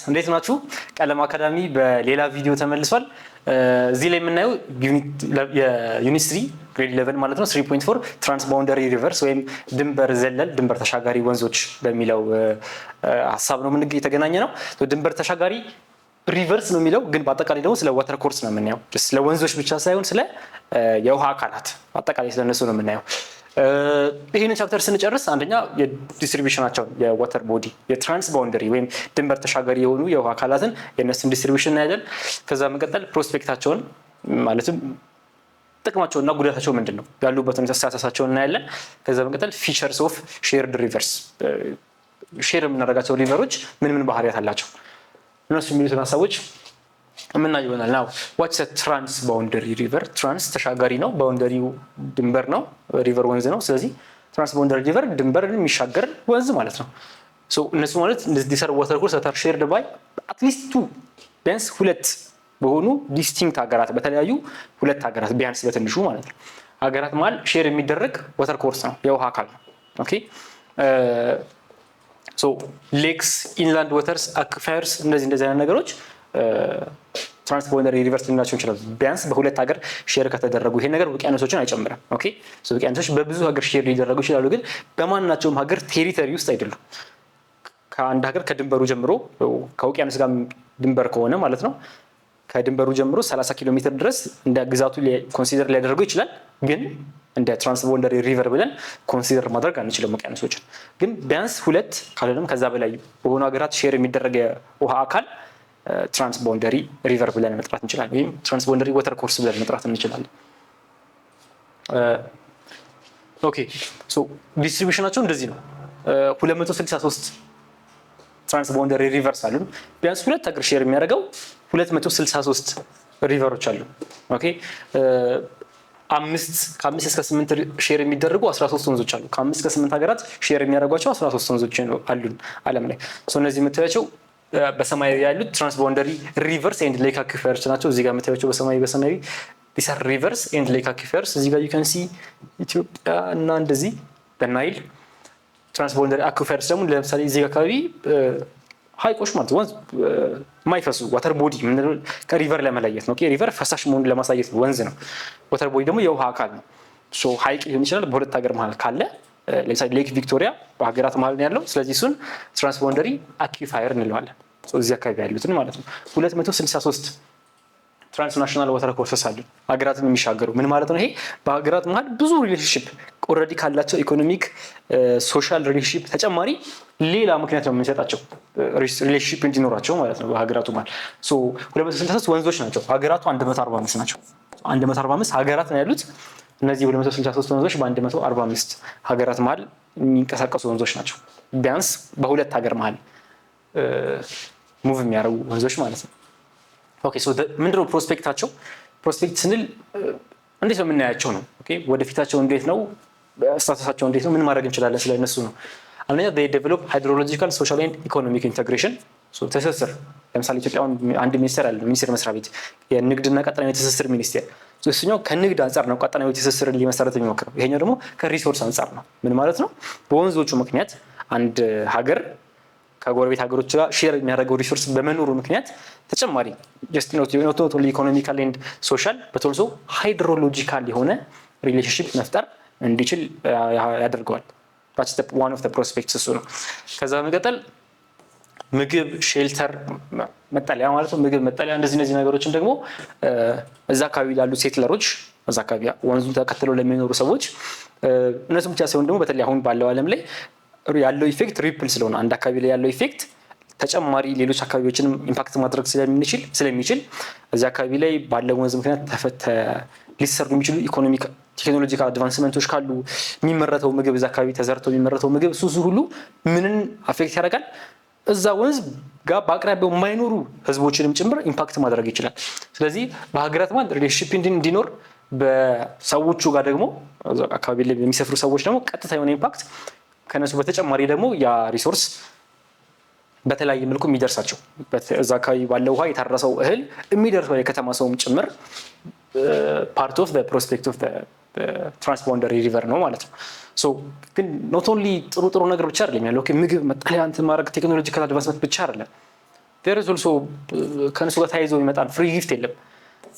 እንዴት ናችሁ? ቀለም አካዳሚ በሌላ ቪዲዮ ተመልሷል። እዚህ ላይ የምናየው የዩኒት 3 ግሬድ 11 ማለት ነው 3.4 ትራንስባውንደሪ ሪቨርስ ወይም ድንበር ዘለል ድንበር ተሻጋሪ ወንዞች በሚለው ሀሳብ ነው የተገናኘ ነው። ድንበር ተሻጋሪ ሪቨርስ ነው የሚለው ግን በአጠቃላይ ደግሞ ስለ ዋተር ኮርስ ነው የምናየው። ስለ ወንዞች ብቻ ሳይሆን ስለ የውሃ አካላት አጠቃላይ ስለነሱ ነው የምናየው። ይህንን ቻፕተር ስንጨርስ አንደኛ የዲስትሪቢዩሽናቸውን የዋተር ቦዲ የትራንስባውንደሪ ወይም ድንበር ተሻጋሪ የሆኑ የውሃ አካላትን የእነሱን ዲስትሪቢዩሽን እናያለን። ከዛ መቀጠል ፕሮስፔክታቸውን ማለትም ጥቅማቸውና ጉዳታቸው ምንድን ነው ያሉበት ሁኔታ ስታተሳቸውን እናያለን። ከዛ መቀጠል ፊቸርስ ኦፍ ሼርድ ሪቨርስ ሼር የምናደርጋቸው ሪቨሮች ምን ምን ባህሪያት አላቸው እነሱ የሚሉትን ሀሳቦች የምናየው ይሆናል። ናው ዋትስ ትራንስባውንደሪ ሪቨር ትራንስ ተሻጋሪ ነው፣ ባውንደሪው ድንበር ነው፣ ሪቨር ወንዝ ነው። ስለዚህ ትራንስባውንደሪ ሪቨር ድንበርን የሚሻገር ወንዝ ማለት ነው። ሶ እነሱ ማለት ዲስ አር ዋተር ኮርስ that are shared by at least two ቢያንስ ሁለት በሆኑ ዲስቲንክት ሀገራት በተለያዩ ሁለት ሀገራት ቢያንስ በትንሹ ማለት ነው ሀገራት መሀል ሼር የሚደረግ ዋተር ኮርስ ነው፣ የውሃ አካል ነው። ኦኬ ሶ ሌክስ፣ ኢንላንድ ዋተርስ፣ አክፋየርስ እንደዚህ አይነት ነገሮች ትራንስባውንደሪ ሪቨርስ ልንላቸው እንችላለን። ቢያንስ በሁለት ሀገር ሼር ከተደረጉ ይሄ ነገር ውቅያኖሶችን አይጨምርም። ኦኬ ሶ ውቅያኖሶች በብዙ ሀገር ሼር ሊደረጉ ይችላሉ፣ ግን በማናቸውም ሀገር ቴሪቶሪ ውስጥ አይደሉም። ከአንድ ሀገር ከድንበሩ ጀምሮ ከውቅያኖስ ጋር ድንበር ከሆነ ማለት ነው ከድንበሩ ጀምሮ 30 ኪሎ ሜትር ድረስ እንደ ግዛቱ ኮንሲደር ሊያደርገው ይችላል፣ ግን እንደ ትራንስባውንደሪ ሪቨር ብለን ኮንሲደር ማድረግ አንችልም ውቅያኖሶችን። ግን ቢያንስ ሁለት ካልሆነም ከዛ በላይ በሆኑ ሀገራት ሼር የሚደረግ የውሃ አካል ትራንስባውንደሪ ሪቨር ብለን መጥራት እንችላለን፣ ወይም ትራንስባውንደሪ ዋተር ኮርስ ብለን መጥራት እንችላለን። ኦኬ ሶ ዲስትሪቢዩሽናቸው እንደዚህ ነው። 263 ትራንስባውንደሪ ሪቨርስ አሉ። ቢያንስ ሁለት ሀገር ሼር የሚያደርገው 263 ሪቨሮች አሉ። ኦኬ ከ5 እስከ 8 ሼር የሚደረጉ 13 ወንዞች አሉ። ከ5 እስከ 8 ሀገራት ሼር የሚያደርጓቸው 13 ወንዞች አሉን ዓለም ላይ። እነዚህ የምታያቸው በሰማያዊ ያሉት ትራንስባውንደሪ ሪቨርስ ኤንድ ሌክ አክዊፈርስ ናቸው። እዚህ ጋር የምታያቸው በሰማያዊ ዲስ አር ሪቨርስ ኤንድ ሌክ አክዊፈርስ። እዚህ ጋር ዩ ካን ሲ ኢትዮጵያ እና እንደዚህ በናይል። ትራንስባውንደሪ አክዊፈርስ ደግሞ ለምሳሌ እዚህ አካባቢ ሀይቆች ማለት ወንዝ የማይፈሱ ዋተር ቦዲ ከሪቨር ለመለየት ነው። ሪቨር ፈሳሽ መሆኑን ለማሳየት ነው፣ ወንዝ ነው። ዋተር ቦዲ ደግሞ የውሃ አካል ነው። ሀይቅ ሊሆን ይችላል በሁለት ሀገር መሀል ካለ፣ ለምሳሌ ሌክ ቪክቶሪያ በሀገራት መሀል ነው ያለው። ስለዚህ እሱን ትራንስባውንደሪ አክዊፋየር እንለዋለን። እዚህ አካባቢ ያሉትን ማለት ነው። 263 ትራንስናሽናል ዋተር ኮርሰስ አሉ ሀገራትን የሚሻገሩ። ምን ማለት ነው ይሄ? በሀገራት መሀል ብዙ ሪሌሽንሽፕ ኦልሬዲ ካላቸው ኢኮኖሚክ ሶሻል ሪሌሽንሽፕ ተጨማሪ ሌላ ምክንያት ነው የምንሰጣቸው ሪሌሽንሽፕ እንዲኖራቸው ማለት ነው በሀገራቱ መሀል። 263 ወንዞች ናቸው፣ ሀገራቱ 145 ናቸው። 145 ሀገራት ነው ያሉት። እነዚህ 263 ወንዞች በ145 ሀገራት መሀል የሚንቀሳቀሱ ወንዞች ናቸው። ቢያንስ በሁለት ሀገር መሀል ሙቭ የሚያደርጉ ወንዞች ማለት ነው። ኦኬ ሶ ምንድነው ፕሮስፔክታቸው? ፕሮስፔክት ስንል እንዴት ነው የምናያቸው ነው። ኦኬ ወደፊታቸው እንዴት ነው፣ ስታተሳቸው እንዴት ነው፣ ምን ማድረግ እንችላለን ስለነሱ ነው። አንደኛ they develop hydrological social and economic integration ትስስር። ለምሳሌ ኢትዮጵያ አንድ ሚኒስቴር አለ፣ ሚኒስቴር መስሪያ ቤት የንግድና ቀጠናዊ ትስስር ሚኒስቴር። እሱኛው ከንግድ አንጻር ነው ቀጠናዊ ትስስርን ሊመሰረት የሚሞክረው። ይሄኛው ደግሞ ከሪሶርስ አንጻር ነው። ምን ማለት ነው? በወንዞቹ ምክንያት አንድ ሀገር ከጎረቤት ሀገሮች ጋር ሼር የሚያደርገው ሪሶርስ በመኖሩ ምክንያት ተጨማሪ ጀስት ኖት ኦንሊ ኢኮኖሚካል ኤንድ ሶሻል በት ኦልሶ ሃይድሮሎጂካል የሆነ ሪሌሽንሺፕ መፍጠር እንዲችል ያደርገዋል። ዋን ኦፍ ፕሮስፔክትስ እሱ ነው። ከዛ በመቀጠል ምግብ፣ ሼልተር መጠለያ ማለት ነው። ምግብ፣ መጠለያ እነዚህ ነገሮችን ደግሞ እዛ አካባቢ ላሉ ሴትለሮች እዛ አካባቢ ወንዙን ተከትለው ለሚኖሩ ሰዎች እነሱ ብቻ ሳይሆን ደግሞ በተለይ አሁን ባለው ዓለም ላይ ያለው ኢፌክት ሪፕል ስለሆነ አንድ አካባቢ ላይ ያለው ኢፌክት ተጨማሪ ሌሎች አካባቢዎችንም ኢምፓክት ማድረግ ስለሚችል እዚህ አካባቢ ላይ ባለው ወንዝ ምክንያት ሊሰሩ የሚችሉ ኢኮኖሚክ ቴክኖሎጂካል አድቫንስመንቶች ካሉ የሚመረተው ምግብ እዛ አካባቢ ተዘርተው የሚመረተው ምግብ እሱ ሁሉ ምንን አፌክት ያደርጋል? እዛ ወንዝ ጋር በአቅራቢያው የማይኖሩ ህዝቦችንም ጭምር ኢምፓክት ማድረግ ይችላል። ስለዚህ በሀገራት ማለት ሪሌሽንሺፕ እንዲኖር በሰዎቹ ጋር ደግሞ አካባቢ ላይ የሚሰፍሩ ሰዎች ደግሞ ቀጥታ የሆነ ኢምፓክት ከነሱ በተጨማሪ ደግሞ ያ ሪሶርስ በተለያየ መልኩ የሚደርሳቸው እዛ አካባቢ ባለው ውሃ የታረሰው እህል የሚደርሰው የከተማ ሰውም ጭምር ፓርት ኦፍ ፕሮስፔክት ኦፍ ትራንስባውንደሪ ሪቨር ነው ማለት ነው። ግን ኖት ኦንሊ ጥሩ ነገር ብቻ አይደለም ያለው። ምግብ፣ መጠለያ እንትን ማድረግ ቴክኖሎጂካል አድቫንስመንት ብቻ አይደለም። there is also ከነሱ ጋር ተያይዞ ይመጣል ፍሪ ጊፍት የለም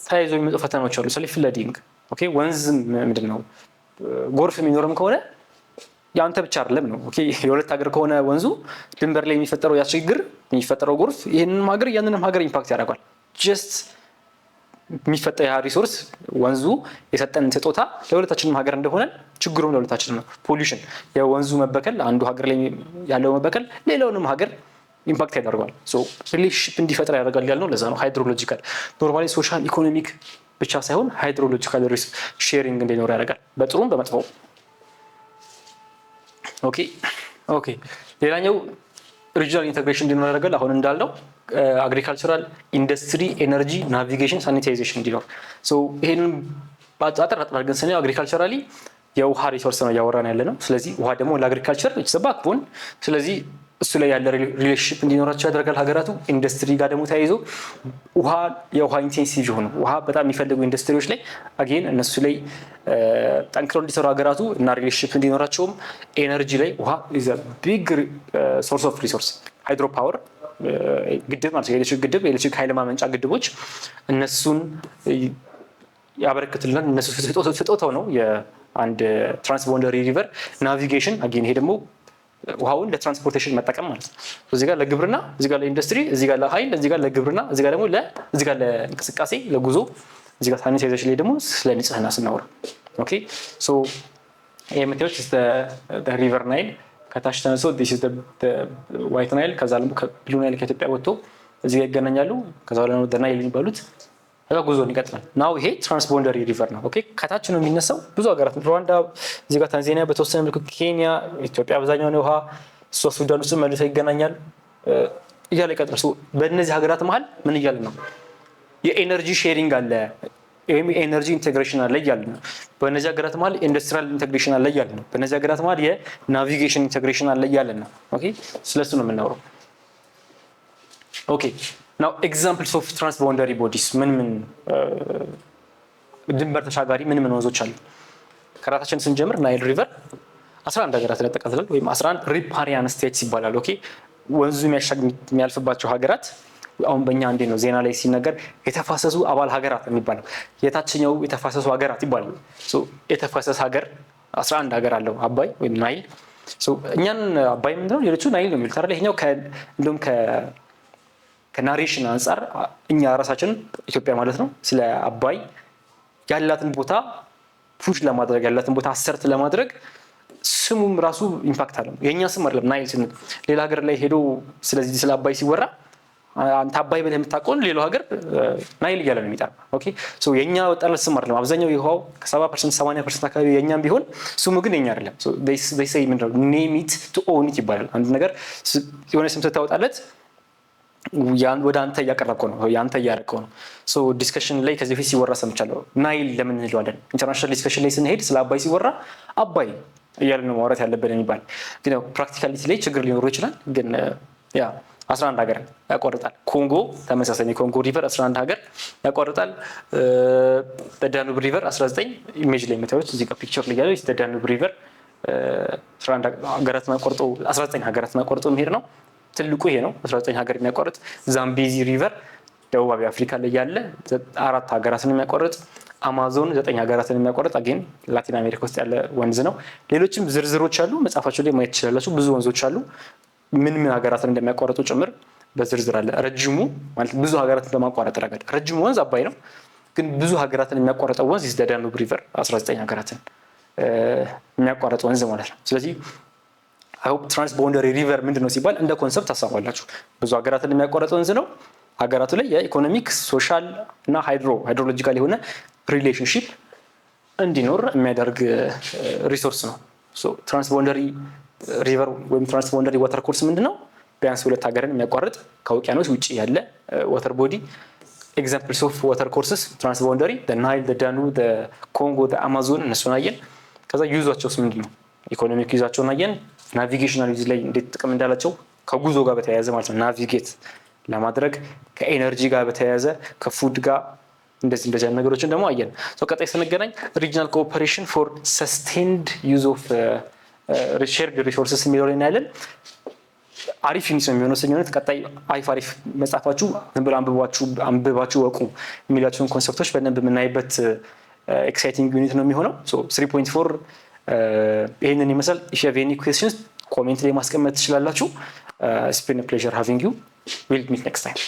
ተያይዞ የሚመጡ ፈተናዎች አሉ ሰልፍ ፍለዲንግ ኦኬ ወንዝ ምንድነው ጎርፍ የሚኖርም ከሆነ ያንተ ብቻ አይደለም ነው ኦኬ የሁለት ሀገር ከሆነ ወንዙ ድንበር ላይ የሚፈጠረው ያስቸግር የሚፈጠረው ጎርፍ ይሄንን ሀገር ያንንም ሀገር ኢምፓክት ያደርጋል ጀስት የሚፈጠር ያ ሪሶርስ ወንዙ የሰጠን ስጦታ ለሁለታችንም ሀገር እንደሆነ ችግሩም ለሁለታችንም ነው ፖሉሽን የወንዙ መበከል አንዱ ሀገር ላይ ያለው መበከል ሌላውንም ሀገር ኢምፓክት ያደርጋል ሶ ሪሌሽንሺፕ እንዲፈጠር ያደርጋል ያልነው ለዛ ነው ሃይድሮሎጂካል ኖርማሊ ሶሻል ኢኮኖሚክ ብቻ ሳይሆን ሃይድሮሎጂካል ሪስክ ሼሪንግ እንዲኖር ያደርጋል በጥሩም በመጥፎም ኦኬ ሌላኛው ሪጂናል ኢንተግሬሽን እንዲኖር ያደርጋል አሁን እንዳልነው agricultural industry energy navigation sanitization እንዲኖር ሶ ይሄንን ባጣጣር አድርገን ስናየው agriculturally የውሃ ሪሶርስ ነው ያወራን ያለ ነው ስለዚህ ውሃ ደግሞ ለአግሪካልቸር ይሰባክቡን ስለዚህ እሱ ላይ ያለ ሪሌሽንሺፕ እንዲኖራቸው ያደርጋል ሀገራቱ ኢንዱስትሪ ጋር ደግሞ ተያይዞ የውሃ ኢንቴንሲቭ ሆነ ውሃ በጣም የሚፈልጉ ኢንዱስትሪዎች ላይ አጌን እነሱ ላይ ጠንክረው እንዲሰሩ ሀገራቱ እና ሪሌሽንሺፕ እንዲኖራቸውም ኤነርጂ ላይ ውሃ is a big source of resource ሃይድሮ ፓወር ግድብ ማለት የኤሌክትሪክ ግድብ የኤሌክትሪክ ኃይል ማመንጫ ግድቦች እነሱን ያበረክትልናል እነሱ ስጦታው ነው የአንድ ትራንስቦንደሪ ሪቨር ናቪጌሽን አጌን ይሄ ደግሞ ውሃውን ለትራንስፖርቴሽን መጠቀም ማለት ነው እዚህ ጋር ለግብርና እዚህ ጋር ለኢንዱስትሪ እዚህ ጋር ለኃይል እዚህ ጋር ለግብርና እዚህ ጋር ደግሞ እዚህ ጋር ለእንቅስቃሴ ለጉዞ እዚህ ጋር ሳኒታይዜሽን ላይ ደግሞ ስለ ንጽህና ስናወራ ኦኬ ሶ የምታዩት the river Nile ከታች ተነስቶ this is the white Nile ከዛ ደግሞ ብሉ ናይል ከኢትዮጵያ ወጥቶ እዚህ ጋር ይገናኛሉ ከዛ በኋላ ነው the Nile የሚባሉት ከዛ ጉዞን ይቀጥላል ናው ይሄ ትራንስቦንደሪ ሪቨር ነው ኦኬ ከታች ነው የሚነሳው ብዙ ሀገራት ሩዋንዳ እዚህ ጋር ታንዛኒያ በተወሰነ መልኩ ኬንያ ኢትዮጵያ አብዛኛው ነው ውሃ ሱዳን ውስጥ መልሶ ይገናኛል እያለ ይቀጥላል በእነዚህ ሀገራት መሃል ምን እያለ ነው የኤነርጂ ሼሪንግ አለ ኤነርጂ ኢንተግሬሽን አለ እያለ ነው በእነዚህ ሀገራት መሃል ኢንዱስትሪያል ኢንተግሬሽን አለ እያለ ነው በእነዚህ ሀገራት መሃል የናቪጌሽን ኢንተግሬሽን አለ እያለ ነው ኦኬ ስለሱ ነው የምናወራው ኦኬ now examples of transboundary bodies ምን ድንበር ተሻጋሪ ምን ወንዞች አሉ ከራታችን ስንጀምር ናይል ሪቨር 11 ሀገራት ያጠቃልላል ወይም 11 ሪፓሪያን ስቴትስ ይባላል ኦኬ ወንዙ የሚያልፍባቸው ሀገራት አሁን በእኛ አንዴ ነው ዜና ላይ ሲነገር የተፋሰሱ አባል ሀገራት የሚባለው የታችኛው የተፋሰሱ ሀገራት ይባላል ሶ የተፋሰስ ሀገር 11 ሀገር አለው አባይ ወይም ናይል ሶ እኛን አባይ ምንድነው ሌሎቹ ናይል ነው የሚሉት አይደል ይሄኛው እንደውም ከናሬሽን አንፃር እኛ ራሳችን ኢትዮጵያ ማለት ነው ስለ አባይ ያላትን ቦታ ፑሽ ለማድረግ ያላትን ቦታ አሰርት ለማድረግ ስሙም ራሱ ኢምፓክት አለው የኛ ስም አይደለም ናይል ስንል ሌላ ሀገር ላይ ሄዶ ስለዚህ ስለ አባይ ሲወራ አንተ አባይ ብለህ የምታውቀውን ሌላው ሀገር ናይል እያለ ነው የሚጠራው ኦኬ ሶ የኛ ወጣለት ስም አይደለም አብዛኛው ይኸው ከ70% 80% አካባቢ የኛም ቢሆን ስሙ ግን የኛ አይደለም ሶ they say ምንድነው name it to own it ይባላል አንድ ነገር የሆነ ስም ተታወጣለት ወደ አንተ ያቀረብከው ነው ያንተ ያረከው ነው ሶ ዲስከሽን ላይ ከዚህ በፊት ሲወራ ሰምቻለሁ ናይል ለምን እንለዋለን ኢንተርናሽናል ዲስከሽን ላይ ስንሄድ ስለ አባይ ሲወራ አባይ እያልን ነው ማውራት ያለብን የሚባል ግን ፕራክቲካሊቲ ላይ ችግር ሊኖር ይችላል ግን ያ 11 ሀገር ያቆርጣል ኮንጎ ተመሳሳይ ኮንጎ ሪቨር 11 ሀገር ያቆርጣል ዳኑብ ሪቨር 19 ኢሜጅ ላይ የምታዩት እዚህ ጋር ፒክቸር ላይ ያለው ዳኑብ ሪቨር 11 ሀገራትን አቆርጦ 19 ሀገራትን አቆርጦ የሚሄድ ነው ትልቁ ይሄ ነው 19 ሀገር የሚያቆርጥ ዛምቤዚ ሪቨር ደቡባዊ አፍሪካ ላይ ያለ 4 ሀገራትን የሚያቆርጥ አማዞን 9 ሀገራትን የሚያቆርጥ አገን ላቲን አሜሪካ ውስጥ ያለ ወንዝ ነው ሌሎችም ዝርዝሮች አሉ መጻፋቸው ላይ ማየት ይችላልላችሁ ብዙ ወንዞች አሉ ምን ሀገራትን እንደሚያቆርጡ ጭምር በዝርዝር አለ ረጅሙ ማለት ብዙ ሀገራትን ለማቋረጥ ረገድ ረጅሙ ወንዝ አባይ ነው ግን ብዙ ሀገራትን የሚያቆርጠው ወንዝ ዳኑብ ሪቨር 19 ሀገራትን የሚያቆርጥ ወንዝ ማለት ነው ስለዚህ I hope transboundary river ምንድነው ሲባል እንደ ኮንሰፕት ታሳባላችሁ ብዙ ሀገራትን የሚያቆርጥ ወንዝ ነው ሀገራቱ ላይ የኢኮኖሚክ ሶሻል እና ሃይድሮሎጂካል የሆነ ሪሌሽንሺፕ እንዲኖር የሚያደርግ ሪሶርስ ነው ሶ ትራንስቦንደሪ ሪቨር ወይም ትራንስቦንደሪ ዋተር ኮርስ ምንድነው ቢያንስ ሁለት ሀገርን የሚያቋርጥ ከውቅያኖስ ውጪ ያለ ዋተር ቦዲ examples of water courses transboundary the Nile the Danube the Congo the Amazon እነሱን አየን ከዛ ዩዛቸውስ ምንድነው ኢኮኖሚክ ዩዛቸውን አየን ናቪጌሽናል ዩዝ ላይ እንዴት ጥቅም እንዳላቸው ከጉዞ ጋር በተያያዘ ማለት ነው ናቪጌት ለማድረግ ከኤነርጂ ጋር በተያያዘ ከፉድ ጋር እንደዚህ ነገሮችን ደግሞ አየን ሶ ቀጣይ ስንገናኝ ሪጂናል ኮኦፐሬሽን ፎር ሰስቴንድ ዩዝ ኦፍ shared resources የሚለው ላይ እናያለን አሪፍ ዩኒት ነው የሚሆነው። ሰኞ ዕለት ቀጣይ አሪፍ መጽሐፋችሁ ዝም ብሎ አንብባችሁ ወቁ የሚላቸውን ኮንሰፕቶች በደንብ የምናይበት ኤክሳይቲንግ ዩኒት ነው የሚሆነው። 3.4 ይህንን ይመስላል። if you have any questions ኮሜንት ላይ ማስቀመጥ ትችላላችሁ። it's been a pleasure having you. We'll meet next time.